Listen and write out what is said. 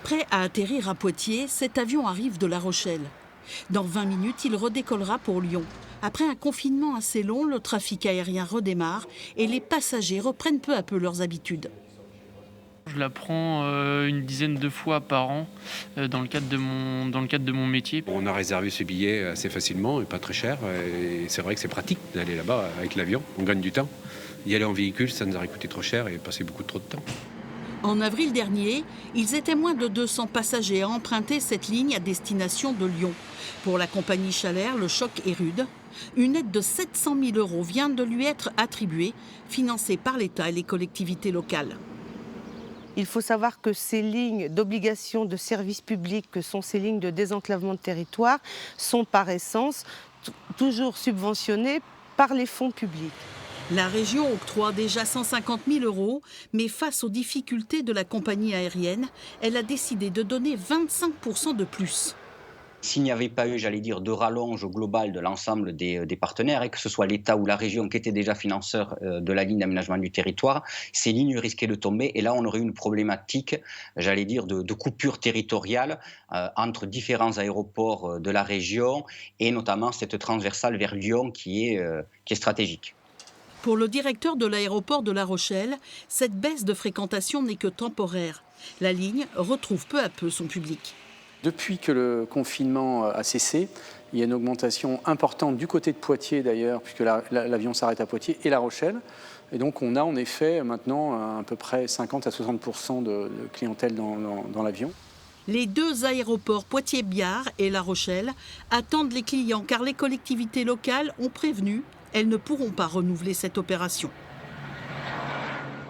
Prêt à atterrir à Poitiers, cet avion arrive de La Rochelle. Dans 20 minutes, il redécollera pour Lyon. Après un confinement assez long, le trafic aérien redémarre et les passagers reprennent peu à peu leurs habitudes. Je la prends une dizaine de fois par an dans le cadre de mon métier. On a réservé ce billet assez facilement et pas très cher. Et c'est vrai que c'est pratique d'aller là-bas avec l'avion. On gagne du temps. Y aller en véhicule, ça nous aurait coûté trop cher et passer beaucoup trop de temps. En avril dernier, ils étaient moins de 200 passagers à emprunter cette ligne à destination de Lyon. Pour la compagnie Chalair, le choc est rude. Une aide de 700 000 € vient de lui être attribuée, financée par l'État et les collectivités locales. Il faut savoir que ces lignes d'obligation de service public, que sont ces lignes de désenclavement de territoire, sont par essence toujours subventionnées par les fonds publics. La région octroie déjà 150 000 €, mais face aux difficultés de la compagnie aérienne, elle a décidé de donner 25 % de plus. S'il n'y avait pas eu, de rallonge global de l'ensemble des partenaires, et que ce soit l'État ou la région qui était déjà financeur de la ligne d'aménagement du territoire, ces lignes risquaient de tomber. Et là, on aurait eu une problématique, de coupure territoriale entre différents aéroports de la région, et notamment cette transversale vers Lyon qui est stratégique. Pour le directeur de l'aéroport de La Rochelle, cette baisse de fréquentation n'est que temporaire. La ligne retrouve peu à peu son public. Depuis que le confinement a cessé, il y a une augmentation importante du côté de Poitiers d'ailleurs, puisque l'avion s'arrête à Poitiers et La Rochelle. Et donc on a en effet maintenant à peu près 50 à 60% de clientèle dans l'avion. Les deux aéroports Poitiers-Biard et La Rochelle attendent les clients car les collectivités locales ont prévenu, elles ne pourront pas renouveler cette opération.